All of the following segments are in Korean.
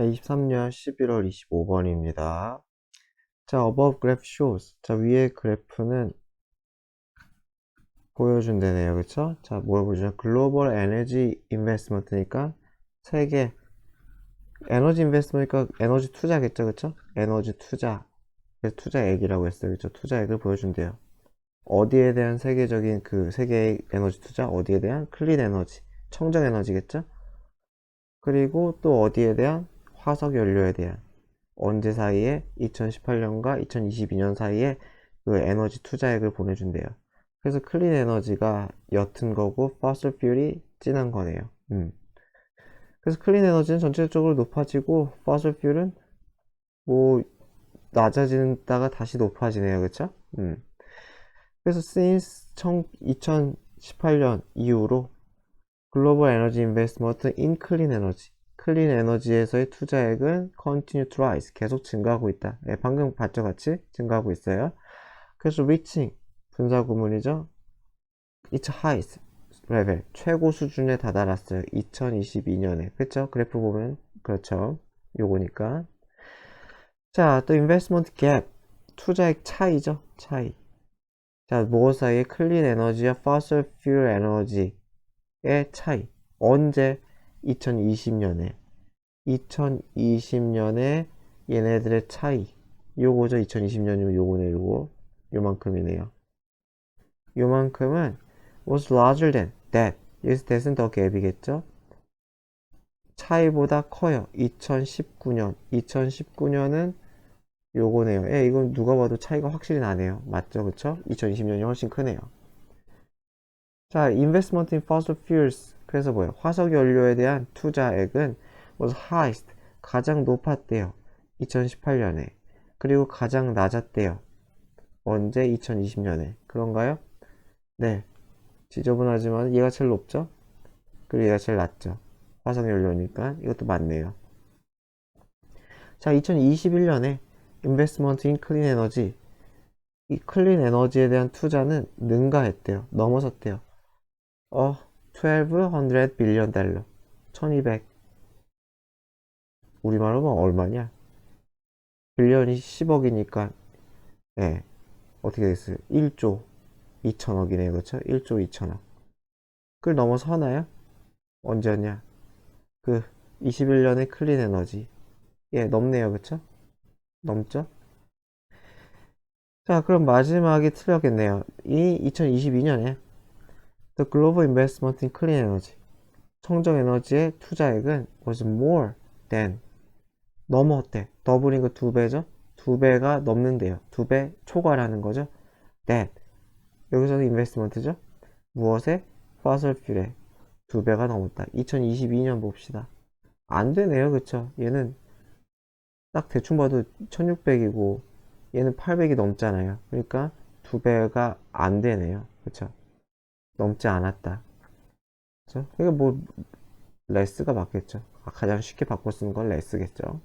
23년 11월 25번입니다. 자, above graph shows. 자, 위의 그래프는 보여준다네요. 그쵸? 자, 뭘 보여주냐? 글로벌 에너지 인베스트먼트니까 세계 에너지 인베스트먼트니까 에너지 투자겠죠. 그쵸? 에너지 투자. 그래서 투자액이라고 했어요. 그쵸? 투자액을 보여준대요. 어디에 대한 세계적인 그 세계의 에너지 투자? 어디에 대한 클린 에너지. 청정 에너지겠죠? 그리고 또 어디에 대한 화석 연료에 대한 언제 사이에 2018년과 2022년 사이에 그 에너지 투자액을 보내준대요. 그래서 클린 에너지가 옅은 거고 퍼슬 퓨얼이 진한 거네요. 그래서 클린 에너지는 전체적으로 높아지고 퍼슬 퓨얼은 뭐 낮아지다가 다시 높아지네요. 그쵸? 그래서 since 2018년 이후로 글로벌 에너지 인베스트먼트 인 클린 에너지 클린 에너지에서의 투자액은 continue to rise 계속 증가하고 있다. 네, 방금 봤죠 같이 증가하고 있어요. 그래서 reaching 분사 구문이죠. its highest level 최고 수준에 다다랐어요. 2022년에 그쵸? 그래프 보면 그렇죠. 요거니까 자 또 investment gap 투자액 차이죠. 차이 자 무엇 사이에 클린 에너지와 fossil fuel 에너지의 차이 언제 2020년에 2020년에 얘네들의 차이 요거죠. 2020년이면 요거네. 요만큼이네요. 요만큼은 was larger than that 여기서 that은 더 갭이겠죠. 차이보다 커요. 2019년은 요거네요. 이건 누가 봐도 차이가 확실히 나네요. 맞죠? 그쵸? 2020년이 훨씬 크네요. 자, investment in fossil fuels 그래서 뭐예요? 화석 연료에 대한 투자액은 was highest 가장 높았대요. 2018년에. 그리고 가장 낮았대요. 언제? 2020년에. 그런가요? 네. 지저분하지만 얘가 제일 높죠? 그리고 얘가 제일 낮죠. 화석연료니까 이것도 맞네요. 자, 2021년에 인베스트먼트 인 클린 에너지 이 클린 에너지에 대한 투자는 능가했대요. 넘어섰대요. 1200 빌리언 달러 1200 우리말로 뭐 얼마냐? 빌리언이 10억이니까 예, 어떻게 됐어요? 1조 2천억이네요. 그렇죠? 1조 2천억 그걸 넘어서 하나요? 언제냐? 그 21년에 클린 에너지 넘네요. 그쵸? 넘죠? 자 그럼 마지막이 틀렸겠네요. 이 2022년에 The Global Investment in Clean Energy 청정 에너지의 투자액은 was more than 넘었대. 더블인 거 두 배죠? 두 배가 넘는데요. 두 배 초과라는 거죠. that 여기서는 인베스트먼트죠. 무엇에? fossil fuel에 두 배가 넘었다. 2022년 봅시다. 안 되네요. 그쵸? 얘는 딱 대충 봐도 1600이고 얘는 800이 넘잖아요. 그러니까 두 배가 안 되네요. 그쵸? 넘지 않았다. 그쵸? 그러니까 뭐 레스가 맞겠죠. 가장 쉽게 바꿔 쓰는 건 레스겠죠.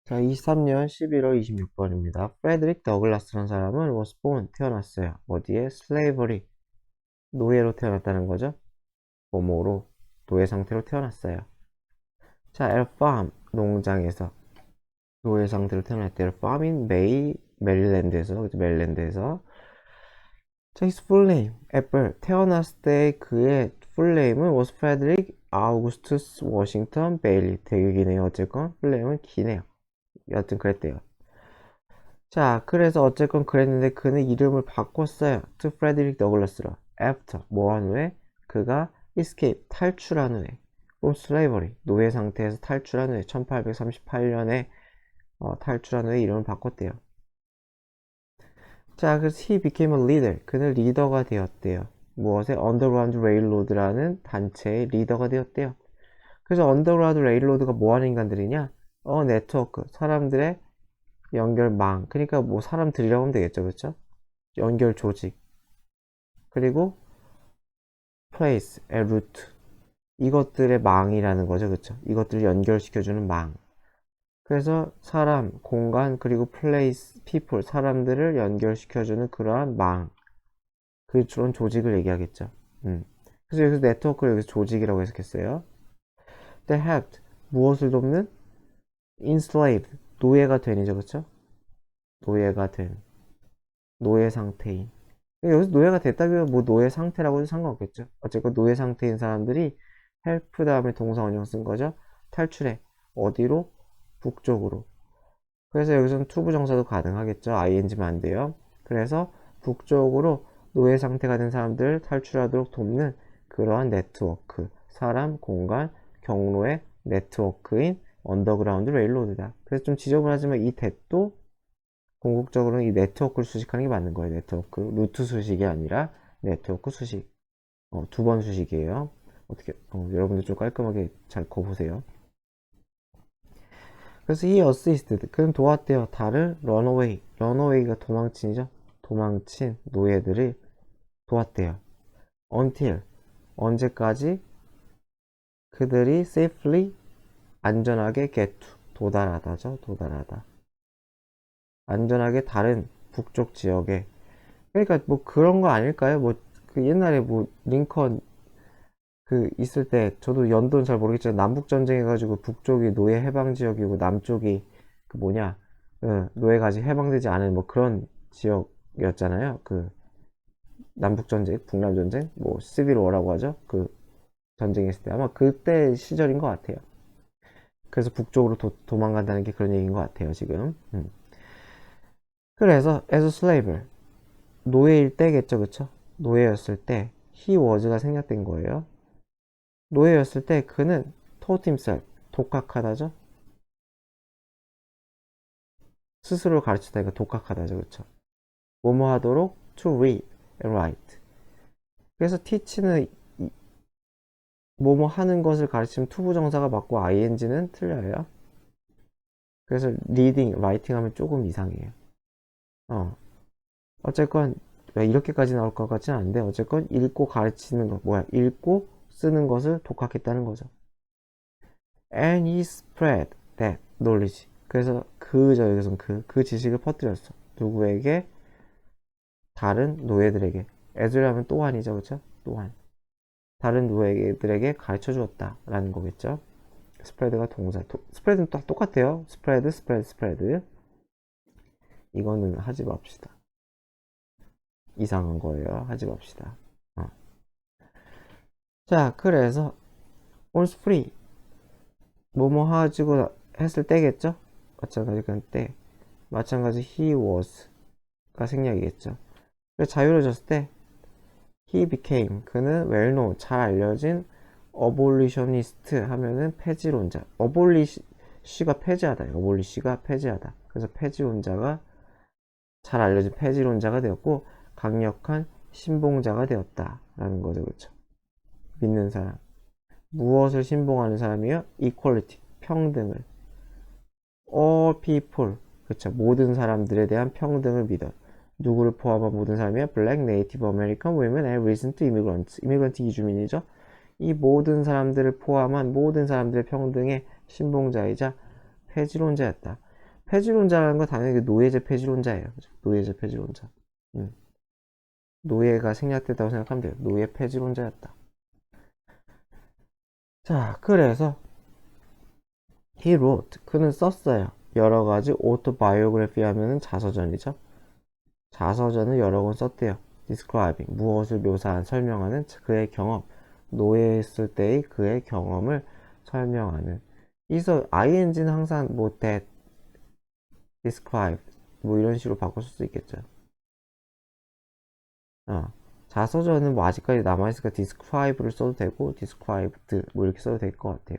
자, 23년 11월 26번입니다. 프레드릭 더글라스라는 사람은 was born 태어났어요. 어디에? slavery 노예로 태어났다는 거죠. 뭐뭐로 노예 상태로 태어났어요. 자, at farm 농장에서 노예 상태로 태어났대요. farm인 메릴랜드에서 그죠? 메릴랜드에서 자, his full name 애플 태어났을 때 그의 full name은 was Frederick Augustus Washington Bailey 되게 기네요. 어쨌건 full name은 기네요. 여튼 그랬대요. 자, 그래서 어쨌건 그랬는데 그는 이름을 바꿨어요. to Frederick Douglass로. after 뭐 한 후에 그가 escape 탈출한 후에 from slavery 노예 상태에서 탈출한 후에 1838년에 탈출한 후에 이름을 바꿨대요. 자, 그래서 he became a leader. 그는 리더가 되었대요. 무엇에? Underground Railroad라는 단체의 리더가 되었대요. 그래서 Underground Railroad가 뭐 하는 인간들이냐? 네트워크, 사람들의 연결망. 그러니까 뭐 사람들이라고 하면 되겠죠. 그렇죠? 연결 조직. 그리고 place, route. 이것들의 망이라는 거죠. 그렇죠? 이것들을 연결시켜주는 망. 그래서 사람, 공간, 그리고 place, people, 사람들을 연결시켜주는 그러한 망. 그런 조직을 얘기하겠죠. 그래서 여기서 네트워크를 여기서 조직이라고 해석했어요. They helped 무엇을 돕는? enslaved, 노예가 된이죠, 그쵸? 노예가 된, 노예 상태인. 여기서 노예가 됐다기보다 뭐 노예 상태라고 해도 상관없겠죠. 어쨌건 노예 상태인 사람들이 help 다음에 동사 원형 쓴 거죠. 탈출해. 어디로? 북쪽으로. 그래서 여기서는 투부 정사도 가능하겠죠. ing만 안 돼요. 그래서 북쪽으로 노예 상태가 된 사람들을 탈출하도록 돕는 그러한 네트워크, 사람, 공간, 경로의 네트워크인 언더그라운드 레일로드다. 그래서 좀 지저분하지만 이 대도 궁극적으로는 이 네트워크를 수식하는 게 맞는 거예요. 네트워크. 루트 수식이 아니라 네트워크 수식. 두 번 수식이에요. 어떻게, 여러분들 좀 깔끔하게 잘 거보세요. 그래서 이 assisted, 그는 도왔대요. 달을 runaway, runaway가 도망친이죠. 도망친 노예들을 도왔대요. until, 언제까지 그들이 safely, 안전하게 get to, 도달하다죠. 도달하다. 안전하게 다른 북쪽 지역에. 그러니까 뭐 그런 거 아닐까요? 뭐 그 옛날에 뭐 링컨 그 있을 때 저도 연도는 잘 모르겠지만 남북 전쟁 해가지고 북쪽이 노예 해방 지역이고 남쪽이 그 뭐냐 노예가 아직 해방되지 않은 뭐 그런 지역이었잖아요. 그 남북 전쟁, 북남 전쟁, 뭐 시빌 워라고 하죠. 그 전쟁했을 때 아마 그때 시절인 것 같아요. 그래서 북쪽으로 도망간다는 게 그런 얘기인 것 같아요 지금. 그래서 as a slave, 노예일 때겠죠, 그쵸? 노예였을 때 he was가 생략된 거예요. 노예였을 때 그는 taught himself, 독학하다죠. 스스로를 가르치다니까 독학하다죠, 그쵸? 뭐뭐 하도록 to read and write. 그래서 teach는 뭐뭐 하는 것을 가르치면 투부정사가 맞고 ing는 틀려요. 그래서 reading, writing 하면 조금 이상해요. 어쨌건 왜 이렇게까지 나올 것 같지는 않은데 어쨌건 읽고 가르치는 것, 뭐야, 읽고 쓰는 것을 독학했다는 거죠. And he spread that knowledge. 그래서 여기서는 그 지식을 퍼뜨렸어. 누구에게? 다른 노예들에게. 에즈라면 또한이죠, 그렇죠? 또한. 다른 노예들에게 가르쳐 주었다라는 거겠죠. 스프레드가 동사. 스프레드는 또 똑같아요. 스프레드. 이거는 하지 맙시다. 이상한 거예요. 하지 맙시다. 자, 그래서 on spree 뭐뭐 하지고 했을 때겠죠? 마찬가지 그런 때. 마찬가지 he was가 생략이겠죠. 그래서 자유로워졌을 때 he became, 그는 well known, 잘 알려진 abolitionist 하면은 폐지론자. aboli시가 폐지하다. abolish가 폐지하다. 그래서 폐지론자가, 잘 알려진 폐지론자가 되었고 강력한 신봉자가 되었다 라는 거죠. 그렇죠? 믿는 사람. 무엇을 신봉하는 사람이요? equality, 평등을. all people, 그렇죠? 모든 사람들에 대한 평등을 믿어. 누구를 포함한 모든 사람이야? Black, Native American, Women, and Recent Immigrants. 이미그런트 이주민이죠. 이 모든 사람들을 포함한 모든 사람들의 평등의 신봉자이자 폐지론자였다. 폐지론자라는 건 당연히 노예제 폐지론자예요. 노예제 폐지론자. 노예가 생략됐다고 생각하면 돼요. 노예 폐지론자였다. 자, 그래서 he wrote, 그는 썼어요. 여러 가지 autobiography 하면은 자서전이죠. 자서전을 여러 권 썼대요. describing, 무엇을 묘사한, 설명하는 그의 경험, 노예했을 때의 그의 경험을 설명하는. 이서 ing는 항상 뭐 that, describe 뭐 이런 식으로 바꿔 쓸 수 있겠죠. 자서전은 뭐 아직까지 남아있으니까 describe를 써도 되고 described 뭐 이렇게 써도 될 것 같아요.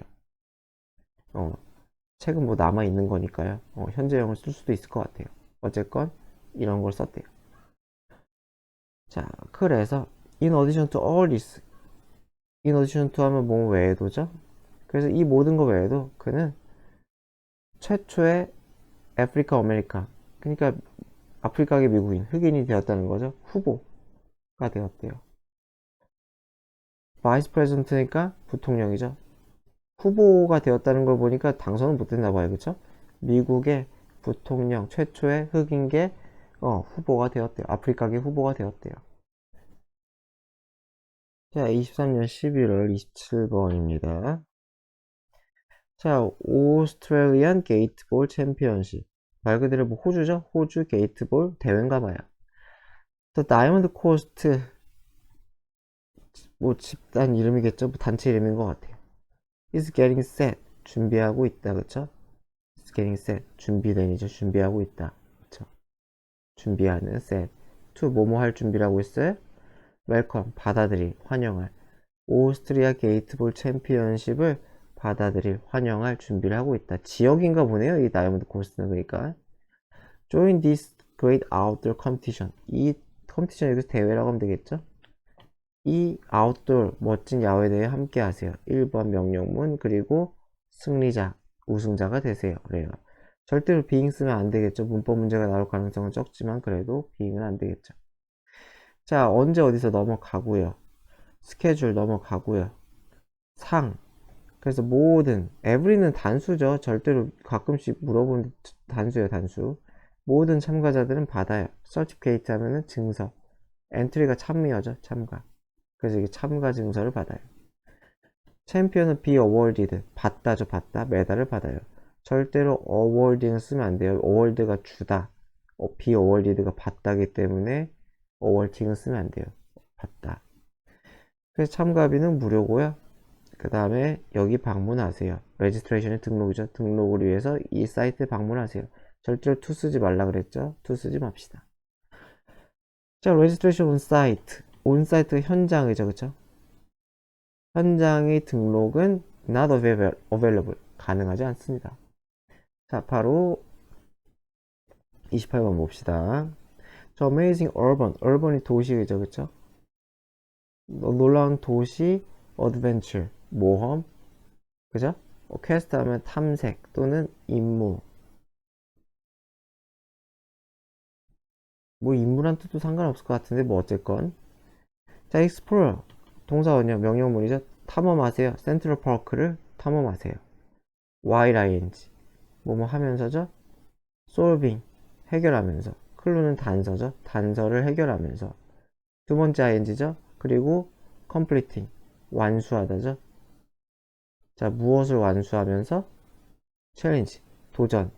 책은 뭐 남아있는 거니까요. 현재형을 쓸 수도 있을 것 같아요. 어쨌건 이런 걸 썼대요. 자, 그래서 in addition to all this, in addition to 하면 뭐 외에도죠. 그래서 이 모든 거 외에도 그는 최초의 아프리카 아메리카, 그러니까 아프리카계 미국인, 흑인이 되었다는 거죠. 후보가 되었대요. 바이스 프레젠트니까 부통령이죠. 후보가 되었다는 걸 보니까 당선은 못됐나 봐요. 그쵸? 미국의 부통령 최초의 흑인계 후보가 되었대요. 아프리카계 후보가 되었대요. 자, 23년 11월 27번입니다. 자, 오스트레일리안 게이트볼 챔피언십. 말 그대로 뭐 호주죠? 호주 게이트볼 대회인가 봐요. 또 다이아몬드 코스트 뭐 집단 이름이겠죠? 뭐 단체 이름인 것 같아요. is getting set. 준비하고 있다. 그쵸? is getting set. 준비된이죠. 준비하고 있다. 그쵸? 준비하는 set. to 뭐뭐 할 준비라고 했어요? 웰컴. 받아들일. 환영할. 오스트리아 게이트볼 챔피언십을 받아들일, 환영할 준비를 하고 있다. 지역인가 보네요. 이 다이아몬드 코스트는. 그러니까 join this great outdoor competition. 이 컴피티션 여기서 대회라고 하면 되겠죠? 이 아웃도어 멋진 야외 대회에 함께 하세요. 1번 명령문 그리고 승리자, 우승자가 되세요. 그래요. 절대로 being 쓰면 안 되겠죠. 문법 문제가 나올 가능성은 적지만 그래도 being은 안 되겠죠. 자, 언제 어디서 넘어가고요. 스케줄 넘어가고요. 상. 그래서 모든, every는 단수죠. 절대로 가끔씩 물어보는 단수예요, 단수. 모든 참가자들은 받아요. certificate 하면은 증서. 엔트리가 참여죠, 참가. 그래서 이게 참가 증서를 받아요. 챔피언은 be awarded. 받다죠, 받다. 메달을 받아요. 절대로 awarding 쓰면 안 돼요. award가 주다. be awarded가 받다기 때문에 awarding은 쓰면 안 돼요. 받다. 그래서 참가비는 무료고요. 그 다음에 여기 방문하세요. 레지스트레이션의 등록이죠. 등록을 위해서 이 사이트에 방문하세요. 절대로 to 쓰지 말라 그랬죠. to 쓰지 맙시다. 자, 레지스트레이션 온 사이트. 온 사이트 현장이죠. 그쵸? 현장의 등록은 not available. 가능하지 않습니다. 자, 바로 28번 봅시다. 저 Amazing Urban. urban이 도시이죠. 그쵸? 놀라운 도시, adventure. 모험. 그죠? 퀘스트 하면 탐색 또는 임무. 뭐 임무란 뜻도 상관없을 것 같은데 뭐 어쨌건. 자, explore. 동사 원형 명령문이죠. 탐험하세요. 센트럴 파크를 탐험하세요. ying. 뭐뭐 하면서죠. solving. 해결하면서. 클루는 단서죠. 단서를 해결하면서. 두 번째 ing죠. 그리고 completing. 완수하다죠. 자, 무엇을 완수하면서? 챌린지. 도전.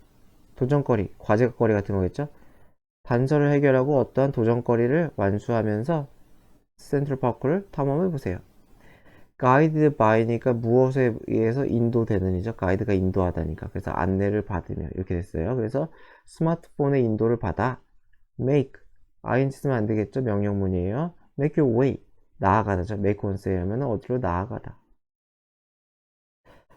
도전거리. 과제거리 같은 거겠죠. 단서를 해결하고 어떠한 도전거리를 완수하면서 센트럴 파크를 탐험해 보세요. 가이드 바이니까 무엇에 의해서 인도되는 이죠. 가이드가 인도하다니까. 그래서 안내를 받으며 이렇게 됐어요. 그래서 스마트폰의 인도를 받아 make ing 쓰면 안 되겠죠. 명령문이에요. make your way 나아가다죠. make on say 하면 어디로 나아가다.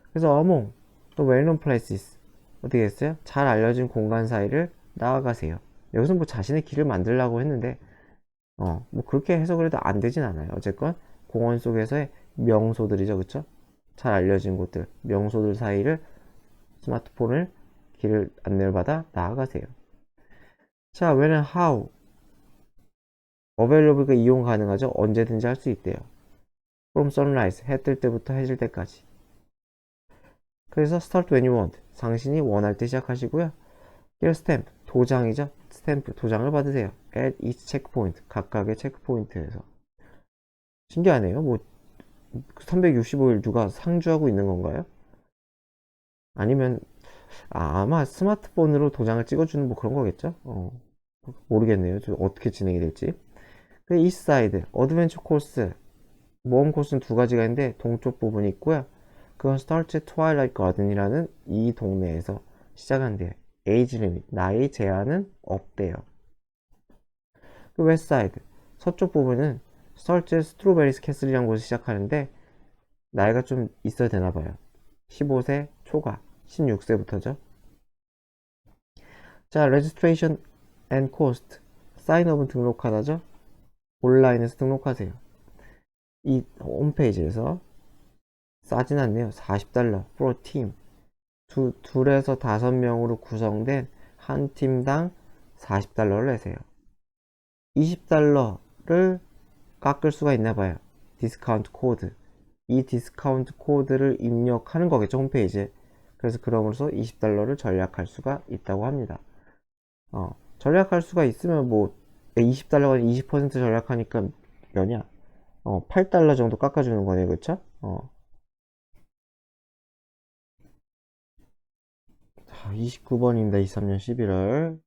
그래서 among 또 well-known places 어떻게 했어요? 잘 알려진 공간 사이를 나아가세요. 여기서 뭐 자신의 길을 만들려고 했는데 뭐 그렇게 해석을 해도 안 되진 않아요. 어쨌건 공원 속에서의 명소들이죠. 그쵸? 잘 알려진 곳들, 명소들 사이를 스마트폰을 길을 안내를 받아 나아가세요. 자, when은 how available가 이용 가능하죠. 언제든지 할 수 있대요. from sunrise 해 뜰 때부터 해질 때까지. 그래서 start when you want 당신이 원할 때 시작하시고요. here stamp 도장이죠. 스탬프 도장을 받으세요. at each checkpoint 각각의 체크포인트에서. 신기하네요. 뭐 365일 누가 상주하고 있는 건가요? 아니면 아마 스마트폰으로 도장을 찍어주는 뭐 그런 거겠죠? 모르겠네요. 좀 어떻게 진행이 될지. 그 이스트사이드 어드벤처 코스 모험 코스는 두 가지가 있는데 동쪽 부분이 있고요. 그건 스타트 트와일라이트 가든이라는 이 동네에서 시작한대요. 에이지 리밋 나이 제한은 없대요. 그 웨스트사이드 서쪽 부분은 스타트 스트로베리스 캐슬이라는 곳에서 시작하는데 나이가 좀 있어야 되나봐요. 15세 초과 16세부터죠. 자, registration and cost 사인업은 등록하다죠. 온라인에서 등록하세요. 이 홈페이지에서 싸진 않네요. 40달러 for a team 둘에서 5명으로 구성된 한 팀당 40달러를 내세요. 20달러를 깎을 수가 있나봐요. 디스카운트 코드 이 디스카운트 코드를 입력하는 거겠죠. 홈페이지에. 그래서 그럼으로써 20달러를 절약할 수가 있다고 합니다. 절약할 수가 있으면 뭐 20달러가 20% 절약하니까 몇이야? 8달러 정도 깎아주는 거네요. 그쵸? 29번입니다. 23년 11월.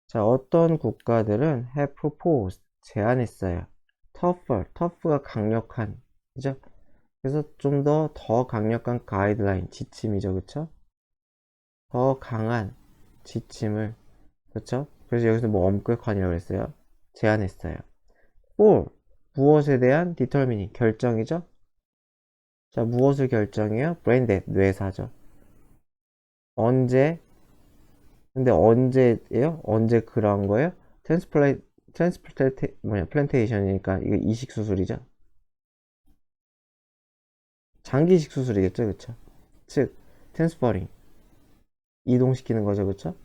자, 어떤 국가들은 have proposed, 제안했어요. tough가 강력한, 그죠? 그래서 좀 더 강력한 가이드라인, 지침이죠, 그쵸? 더 강한 지침을, 그쵸? 그래서 여기서 뭐 엄격한이라고 했어요. 제안했어요. for, 무엇에 대한 determining, 결정이죠? 자, 무엇을 결정해요? branded, 뇌사죠. 언제, 근데 언제예요? 언제 그런 거예요? 플랜테이션이니까 이게 이식 수술이죠. 장기이식 수술이겠죠, 그쵸? 즉, 트랜스퍼링, 이동시키는 거죠, 그쵸?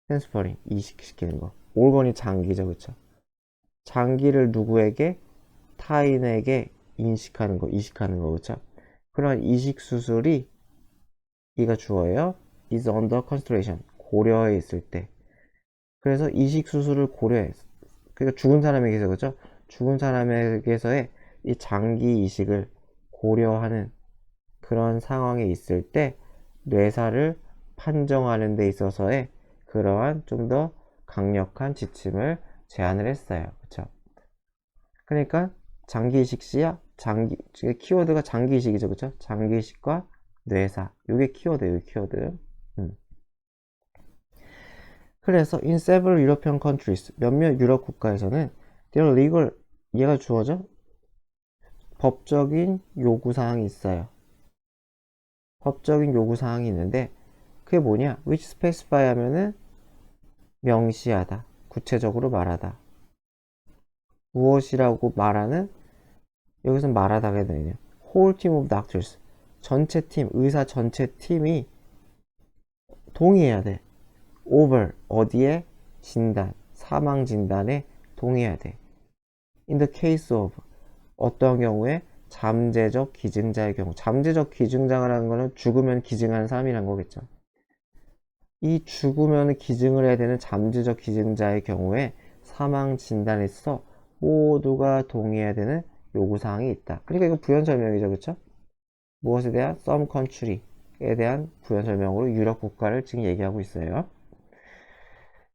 트랜스퍼링, 이식시키는 거. 올건이 장기죠, 그쵸? 장기를 누구에게? 타인에게 인식하는 거, 이식하는 거, 그쵸? 그런 이식 수술이, 이가 주어예요. is under consideration, 고려에 있을 때. 그래서 이식 수술을 고려해. 그러니까 죽은 사람에게서, 그죠? 죽은 사람에게서의 이 장기 이식을 고려하는 그런 상황에 있을 때 뇌사를 판정하는 데 있어서의 그러한 좀 더 강력한 지침을 제안을 했어요. 그쵸? 그러니까 장기 이식 시야 키워드가 장기 이식이죠. 그쵸? 장기 이식과 뇌사. 요게 키워드예요. 키워드. 그래서 in several European countries, 몇몇 유럽 국가에서는 there are legal, 얘가 주어져? 법적인 요구사항이 있어요. 법적인 요구사항이 있는데 그게 뭐냐? which specify 하면은 명시하다, 구체적으로 말하다. 무엇이라고 말하는? 여기서 말하다가 되네요. whole team of doctors, 전체 팀, 의사 전체 팀이 동의해야 돼. over, 어디에? 진단, 사망 진단에 동의해야 돼. in the case of, 어떤 경우에? 잠재적 기증자의 경우. 잠재적 기증자라는 거는 죽으면 기증하는 사람이란 거겠죠. 이 죽으면 기증을 해야 되는 잠재적 기증자의 경우에 사망 진단에 있어 모두가 동의해야 되는 요구사항이 있다. 그러니까 이거 부연 설명이죠, 그쵸? 무엇에 대한? some country에 대한 부연 설명으로 유럽 국가를 지금 얘기하고 있어요.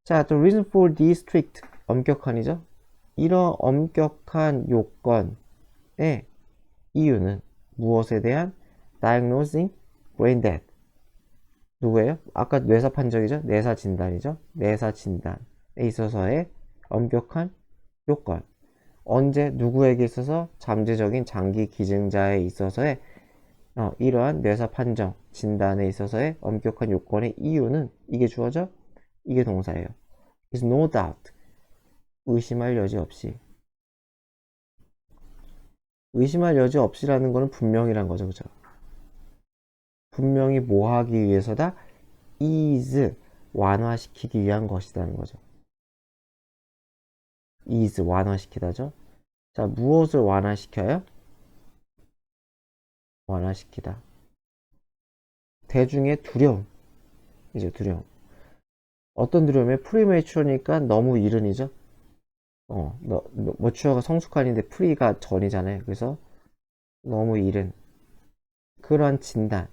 자, the reason for the strict, 엄격한이죠? 이런 엄격한 요건의 이유는 무엇에 대한? diagnosing brain death. 누구예요? 아까 뇌사 판정이죠? 뇌사 진단이죠? 뇌사 진단에 있어서의 엄격한 요건. 언제 누구에게 있어서? 잠재적인 장기 기증자에 있어서의 이러한 뇌사 판정 진단에 있어서의 엄격한 요건의 이유는, 이게 주어져? 이게 동사예요. is no doubt, 의심할 여지 없이. 의심할 여지 없이라는 거는 분명이란 거죠, 그죠? 분명히 뭐 하기 위해서다? is, 완화시키기 위한 것이라는 거죠. is, 완화시키다죠. 자, 무엇을 완화시켜요? 완화시키다. 대중의 두려움. 이제 두려움. 어떤 두려움에? 프리메이추어니까 너무 이른이죠. 머추어가 성숙한인데 프리가 전이잖아요. 그래서 너무 이른. 그런 진단.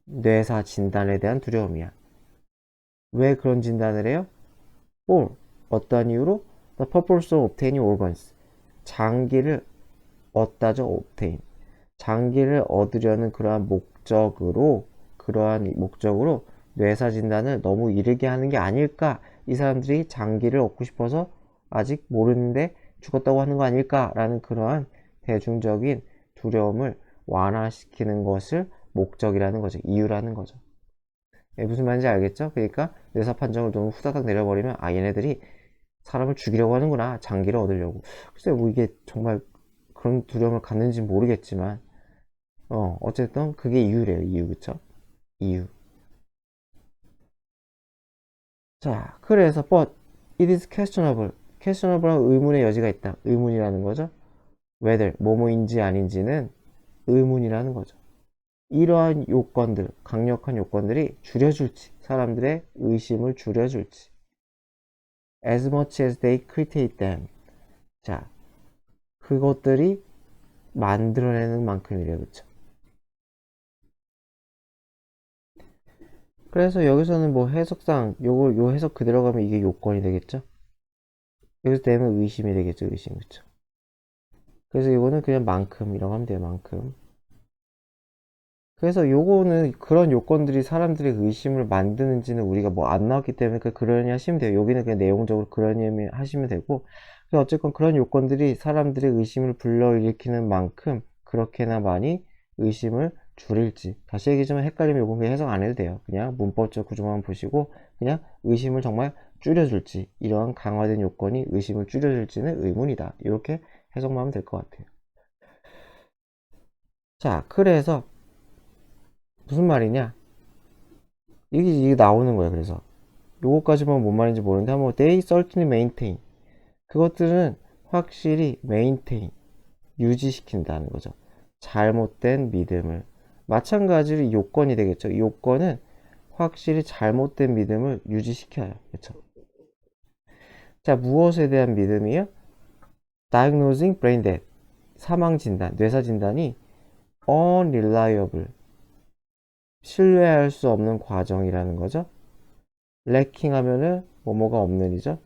뇌사 진단에 대한 두려움이야. 왜 그런 진단을 해요? for, 어떠한 이유로? the purpose of obtaining organs, 장기를 얻다죠. obtain, 장기를 얻으려는 그러한 목적으로 뇌사 진단을 너무 이르게 하는 게 아닐까? 이 사람들이 장기를 얻고 싶어서 아직 모르는데 죽었다고 하는 거 아닐까라는 그러한 대중적인 두려움을 완화시키는 것을 목적이라는 거죠. 이유라는 거죠. 무슨 말인지 알겠죠? 그러니까 뇌사 판정을 너무 후다닥 내려버리면 얘네들이 사람을 죽이려고 하는구나, 장기를 얻으려고. 글쎄 뭐 이게 정말 그런 두려움을 갖는지 모르겠지만 어쨌든 그게 이유래요. 이유. 그쵸? 이유. 자, 그래서 but it is questionable은 의문의 여지가 있다. 의문이라는 거죠. whether 뭐뭐인지 아닌지는 의문이라는 거죠. 이러한 요건들, 강력한 요건들이 줄여줄지, 사람들의 의심을 줄여줄지. as much as they create them. 자, 그것들이 만들어내는 만큼이래요. 그쵸? 그래서 여기서는 뭐 해석상 요 해석 그대로 가면 이게 요건이 되겠죠? 여기서 되면 의심이 되겠죠, 의심. 그쵸? 그래서 이거는 그냥 만큼이라고 하면 돼요, 만큼. 그래서 요거는 그런 요건들이 사람들의 의심을 만드는지는 우리가 뭐 안 나왔기 때문에 그러니 하시면 돼요. 여기는 그냥 내용적으로 그러니 하시면 되고. 그래서 어쨌건 그런 요건들이 사람들의 의심을 불러일으키는 만큼 그렇게나 많이 의심을 줄일지. 다시 얘기하지만 헷갈리면 요건 그냥 해석 안 해도 돼요. 그냥 문법적 구조만 보시고 그냥 의심을 정말 줄여줄지, 이러한 강화된 요건이 의심을 줄여줄지는 의문이다. 이렇게 해석만 하면 될 것 같아요. 자, 그래서 무슨 말이냐? 이게 나오는 거예요. 그래서 요거까지만 뭔 말인지 모르는데 한번 they certainly maintain, 그것들은 확실히 maintain, 유지시킨다는 거죠. 잘못된 믿음을. 마찬가지로 요건이 되겠죠. 요건은 확실히 잘못된 믿음을 유지시켜요. 그렇죠? 자, 무엇에 대한 믿음이요? diagnosing brain death, 사망 진단, 뇌사 진단이 unreliable, 신뢰할 수 없는 과정이라는 거죠. lacking 하면은 뭐뭐가 없는 이죠.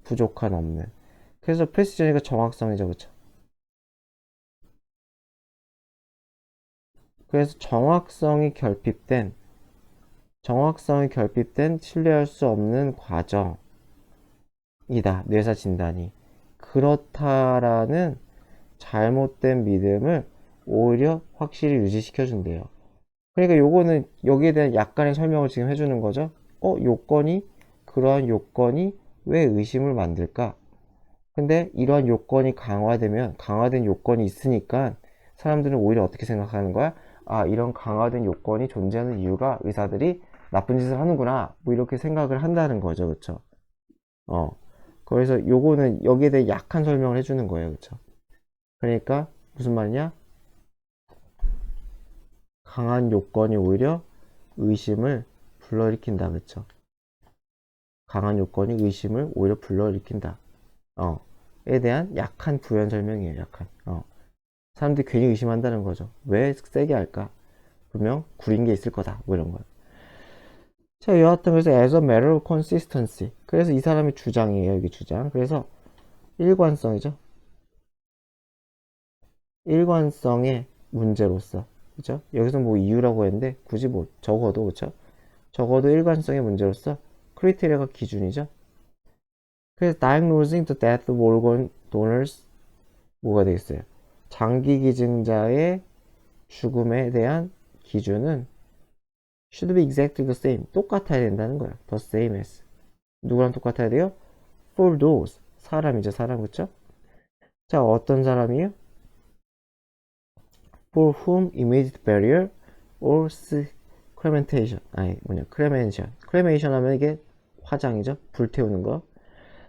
부족한, 없는. 그래서 프레시전이가 정확성이죠. 그쵸? 그래서 정확성이 결핍된 신뢰할 수 없는 과정이다. 뇌사 진단이. 그렇다라는 잘못된 믿음을 오히려 확실히 유지시켜준대요. 그러니까 요거는 여기에 대한 약간의 설명을 지금 해주는 거죠. 그러한 요건이 왜 의심을 만들까? 근데 이러한 요건이 강화된 요건이 있으니까 사람들은 오히려 어떻게 생각하는 거야? 아, 이런 강화된 요건이 존재하는 이유가 의사들이 나쁜 짓을 하는구나. 뭐 이렇게 생각을 한다는 거죠. 그쵸? 어. 그래서 요거는 여기에 대해 약한 설명을 해주는 거예요. 그쵸? 그러니까 무슨 말이냐? 강한 요건이 오히려 의심을 불러일으킨다. 그쵸? 강한 요건이 의심을 오히려 불러일으킨다. 에 대한 약한 부연 설명이에요. 약한. 사람들이 괜히 의심한다는 거죠. 왜 세게 할까? 분명 구린 게 있을 거다. 뭐 이런 거. 자, 여하튼 그래서 as a matter of consistency. 그래서 이 사람의 주장이에요. 이게 주장. 그래서 일관성이죠. 일관성의 문제로서. 그죠? 여기서 뭐 이유라고 했는데 굳이 뭐 적어도 그죠? 적어도 일관성의 문제로서 크리테리아가 기준이죠. 그래서 diagnosing the death of organ donors 뭐가 되겠어요? 장기 기증자의 죽음에 대한 기준은 should be exactly the same. 똑같아야 된다는 거야. the same as. 누구랑 똑같아야 돼요? for those. 사람이죠, 사람. 그쵸? 자, 어떤 사람이요? for whom immediate burial or cremation. cremation 하면 이게 화장이죠. 불태우는 거.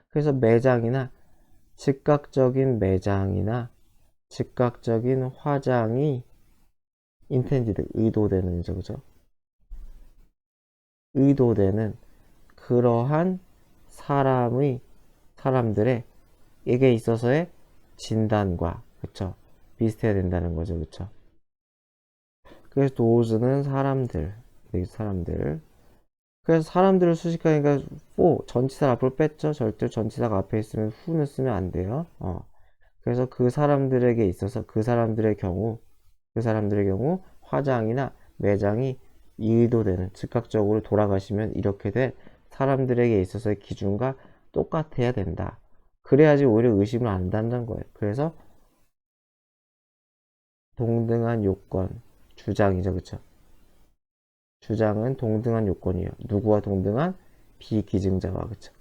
그래서 매장이나 즉각적인 화장이 intended, 의도되는 거죠. 그죠? 의도되는 그러한 사람들의 에게 있어서의 진단과 그쵸? 비슷해야 된다는 거죠. 그쵸? 그래서 도즈는 사람들. 그래서 사람들을 수식하니까 전치사 앞으로 뺐죠. 절대 전치사가 앞에 있으면 who는 쓰면 안 돼요. 그래서 그 사람들에게 있어서 그 사람들의 경우 화장이나 매장이 의도되는, 즉각적으로 돌아가시면 이렇게 된 사람들에게 있어서의 기준과 똑같아야 된다. 그래야지 오히려 의심을 안 한다는 거예요. 그래서 동등한 요건, 주장이죠. 그쵸? 주장은 동등한 요건이에요. 누구와 동등한? 비기증자와. 그쵸?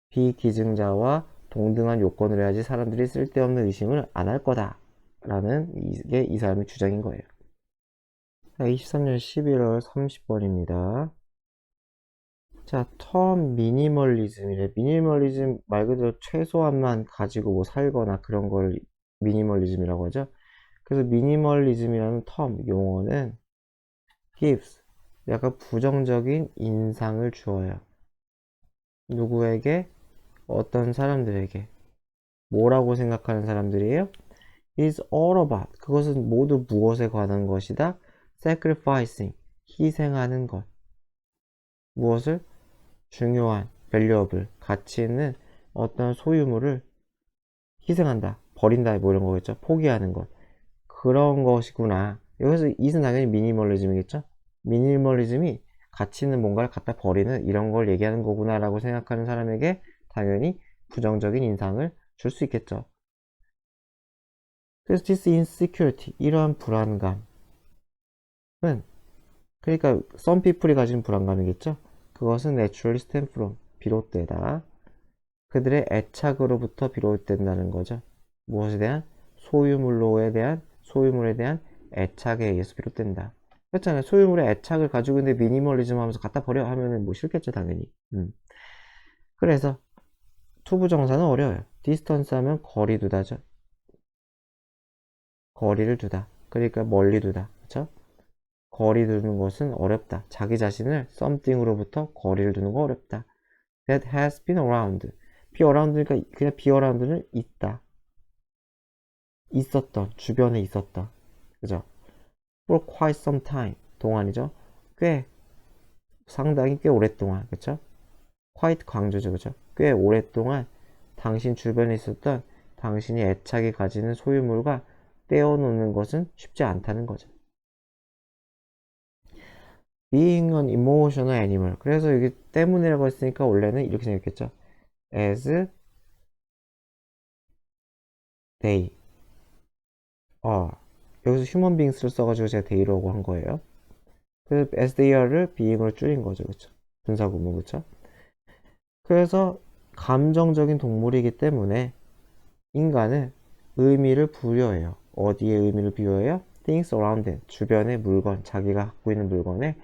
비기증자와 동등한 요건을 해야지 사람들이 쓸데없는 의심을 안 할 거다 라는 게 이 사람의 주장인 거예요. 23년 11월 30번입니다. 자, 텀 미니멀리즘이래. 미니멀리즘 말 그대로 최소한만 가지고 뭐 살거나 그런 걸 미니멀리즘이라고 하죠. 그래서 미니멀리즘이라는 텀 용어는 gives, 약간 부정적인 인상을 주어요. 누구에게? 어떤 사람들에게. 뭐라고 생각하는 사람들이에요? is all about, 그것은 모두 무엇에 관한 것이다? sacrificing, 희생하는 것. 무엇을? 중요한, valuable, 가치 있는 어떤 소유물을 희생한다, 버린다, 뭐 이런 거겠죠. 포기하는 것. 그런 것이구나. 여기서 it은 당연히 미니멀리즘이겠죠. 미니멀리즘이 가치 있는 뭔가를 갖다 버리는 이런 걸 얘기하는 거구나 라고 생각하는 사람에게 당연히 부정적인 인상을 줄 수 있겠죠. 그래서 this insecurity, 이러한 불안감은, 그러니까 some people이 가진 불안감이겠죠. 그것은 naturally stem from, 비롯되다, 그들의 애착으로부터 비롯된다는 거죠. 무엇에 대한? 소유물에 대한 애착에 의해서 비롯된다. 그렇잖아요. 소유물에 애착을 가지고 있는데 미니멀리즘 하면서 갖다 버려 하면은 뭐 싫겠죠, 당연히. 그래서 투부정사는 어려워요. 디스턴스 하면 거리 두다죠. 거리를 두다. 그러니까 멀리 두다. 그렇죠? 거리 두는 것은 어렵다. 자기 자신을 something으로부터 거리를 두는 거 어렵다. That has been around. be around니까 그냥 be around는 있다. 있었던, 주변에 있었다. 그죠? For quite some time. 동안이죠. 꽤, 상당히 꽤 오랫동안. 그쵸? quite 강조죠. 그죠? 꽤 오랫동안 당신 주변에 있었던 당신이 애착이 가지는 소유물과 떼어놓는 것은 쉽지 않다는 거죠. Being an emotional animal. 그래서 여기 때문이라고 했으니까 원래는 이렇게 생겼겠죠. As they are. 여기서 human beings를 써가지고 제가 they라고 한 거예요. 그래서 as they are를 being으로 줄인 거죠. 그쵸? 분사구문. 그쵸? 그래서 감정적인 동물이기 때문에 인간은 의미를 부여해요. 어디에 의미를 부여해요? things around them. 주변의 물건, 자기가 갖고 있는 물건에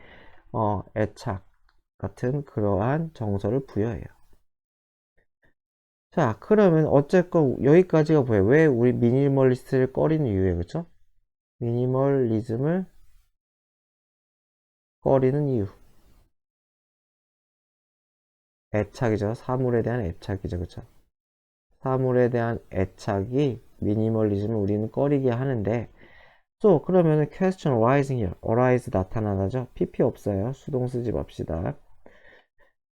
애착 같은 그러한 정서를 부여해요. 자, 그러면 어쨌건 여기까지가 뭐예요? 왜 우리 미니멀리스트를 꺼리는 이유예요, 그쵸? 미니멀리즘을 꺼리는 이유. 애착이죠. 사물에 대한 애착이죠, 그쵸? 사물에 대한 애착이 미니멀리즘을 우리는 꺼리게 하는데, 또 그러면은 question arising here, arise 나타나죠. pp 없어요. 수동 쓰지 맙시다.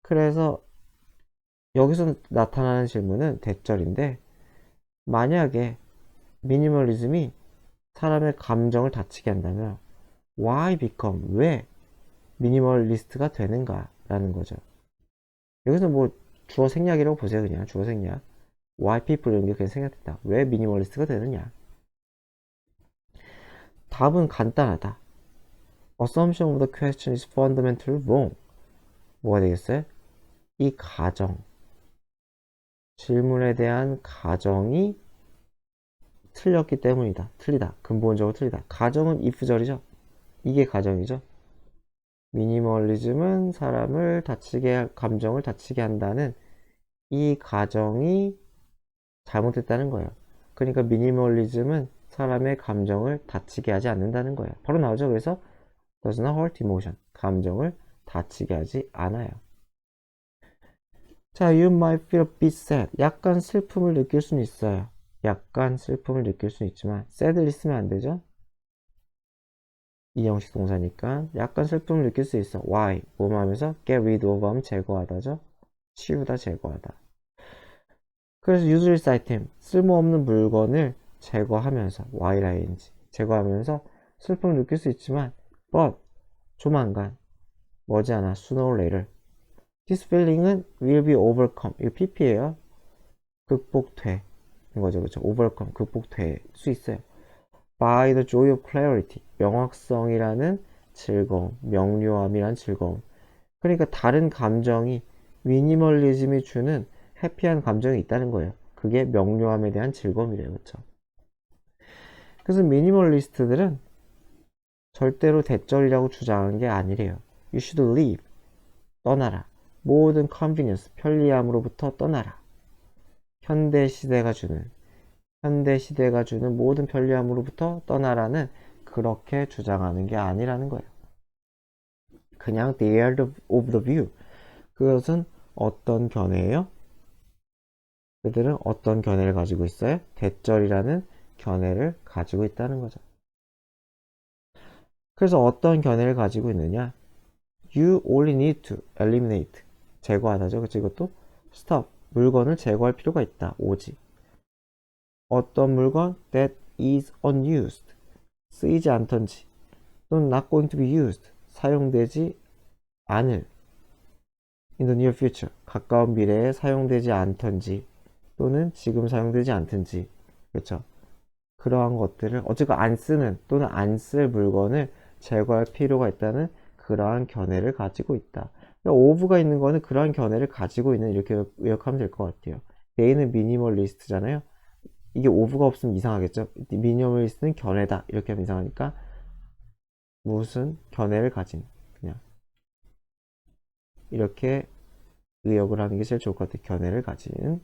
그래서 여기서 나타나는 질문은 대절인데, 만약에 미니멀리즘이 사람의 감정을 다치게 한다면 why become, 왜 미니멀리스트가 되는가 라는 거죠. 여기서 뭐 주어 생략이라고 보세요. 그냥 주어 생략. why people 이런 게 그냥 생략됐다. 왜 미니멀리스트가 되느냐. 답은 간단하다. Assumption of the question is fundamentally wrong. 뭐가 되겠어요? 이 가정, 질문에 대한 가정이 틀렸기 때문이다. 틀리다. 근본적으로 틀리다. 가정은 if절이죠. 이게 가정이죠. 미니멀리즘은 사람을 감정을 다치게 한다는 이 가정이 잘못됐다는 거예요. 그러니까 미니멀리즘은 사람의 감정을 다치게 하지 않는다는 거예요. 바로 나오죠. 그래서 does not hurt emotion. 감정을 다치게 하지 않아요. 자, you might feel a bit sad. 약간 슬픔을 느낄 수는 있어요. 약간 슬픔을 느낄 수는 있지만 sad를 쓰면 안 되죠. 이 형식 동사니까 약간 슬픔을 느낄 수 있어. Why? 뭐뭐 하면서 get rid of 하면 제거하다죠. 치우다, 제거하다. 그래서 useless item, 쓸모없는 물건을 제거하면서 ying, 제거하면서 슬픔을 느낄 수 있지만 but 조만간, 머지않아, sooner or later this feeling은 will be overcome. 이거 pp예요. 극복돼. 거죠. 그렇죠? overcome, 극복될 수 있어요. by the joy of clarity. 명확성이라는 즐거움, 명료함이란 즐거움. 그러니까 다른 감정이 미니멀리즘이 주는 해피한 감정이 있다는 거예요. 그게 명료함에 대한 즐거움이래요. 그렇죠? 그래서 미니멀리스트들은 절대로 대절이라고 주장하는 게 아니래요. You should leave. 떠나라. 모든 convenience, 편리함으로부터 떠나라. 현대 시대가 주는 모든 편리함으로부터 떠나라는 그렇게 주장하는 게 아니라는 거예요. 그냥 the end of the view. 그것은 어떤 견해예요? 그들은 어떤 견해를 가지고 있어요? 대절이라는 견해를 가지고 있다는 거죠. 그래서 어떤 견해를 가지고 있느냐? You only need to eliminate. 제거하다죠. 그치? 이것도 stop. 물건을 제거할 필요가 있다. 오직. 어떤 물건? That is unused. 쓰이지 않던지. 또는 not going to be used. 사용되지 않을. In the near future. 가까운 미래에 사용되지 않던지. 또는 지금 사용되지 않던지. 그렇죠? 그러한 것들을 어쨌건 안 쓰는 또는 안 쓸 물건을 제거할 필요가 있다는 그러한 견해를 가지고 있다. 그러니까 오브가 있는 거는 그러한 견해를 가지고 있는 이렇게 요약하면 될 것 같아요. A는 미니멀리스트잖아요. 이게 오브가 없으면 이상하겠죠. 미니멀리스트는 견해다 이렇게 하면 이상하니까 무슨 견해를 가진 그냥 이렇게 의역을 하는 게 제일 좋을 것 같아요. 견해를 가진